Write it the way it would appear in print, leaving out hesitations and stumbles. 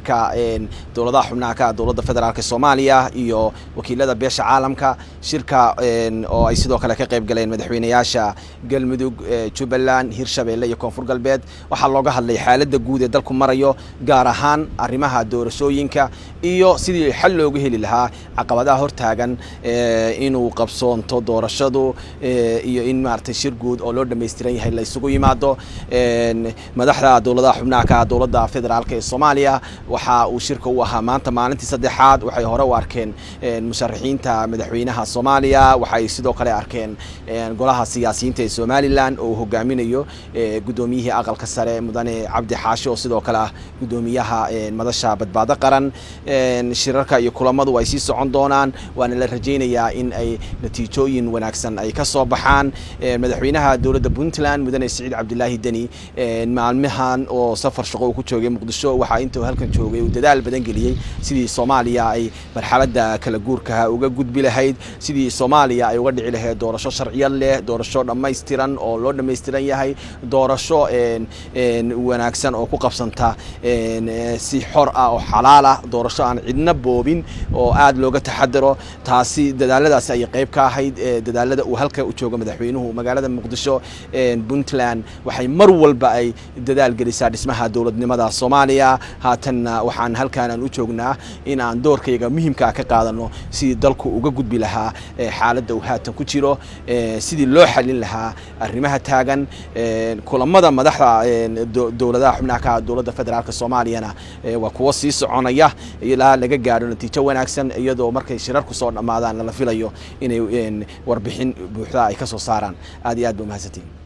dowladaha xubnaha ka dowladda federaalka Soomaaliya iyo wakiilada beesha caalamka shirka oo ay sidoo kale ka qayb galeen madaxweynayaasha Galmudug, Jubbaland, Hirshabeelle iyo Koonfur Galbeed waxa looga hadlay xaaladda guud ee dalku marayo gaar ahaan arrimaha doorashooyinka iyo sidii xal loogu heli lahaa caqabadaha hortaagan inuu qabsoonto doorashadu iyo in maartay shir guud oo loo dhameystiran yahay la isugu yimaado madaxda dowladaha xubnaha ka dowladda federaalka ee Soomaaliya waxa uu shirka u ahaa maanta maalintii saddexaad waxay hore u arkeen musharaxiinta madaxweynaha Soomaaliya waxay sidoo kale arkeen golaha siyaasiyiinta ee Somaliland oo hogaaminayo gudoomiyihii aqalka sare mudane Cabdi Xaashi oo sidoo kale gudoomiyaha madasha badbaado qaran shirarka iyo kulamadu ay sii socon doonaan waana la rajeynayaa in ay natiijooyin wanaagsan ay ka soo baxaan madaxweynaha dowladda Puntland mudane Saciid Cabdilaahi Dani maalmahan oo safar shaqo ku joogay Muqdisho waxa intuu halkan joogay uu dadaal badan geliyay sidii Soomaaliya ay marxaladda kala guurka uga gudbi lahayd sidii Soomaaliya ay uga dhici lahayd doorasho sharciyad leh doorasho dhameystiran oo loo dhameystiran yahay doorasho wanaagsan oo ku qabsanta si xor ah oo xalaal ah doorasho aan cidna boobin oo aad looga taxadaro taasi dadaaladaas ay qayb ka ahayd dadaalada uu halka u joogo madaxweynuhu magaalada Muqdisho Puntland waxay mar walba ay dadaal gelisaa dhismaha dowladnimada Soomaaliya haatan waxaan halkaan u joognaa in aan doorkayga muhiimka ka qaadano si dalku uga gudbi lahaa xaaladda uu haatan ku jiro sidii loo xalin lahaa arrimaha taagan kulamada madaxda dowladaha xubnaha ka dowladda federaalka Soomaaliyana waa kuwa sii soconaya ilaa laga gaaro natiijo wanaagsan iyadoo markay shirarku soo dhamaadaan la filayo inay warbixin buuxda ay ka soo saaraan aad iyo aad u mahadsantiin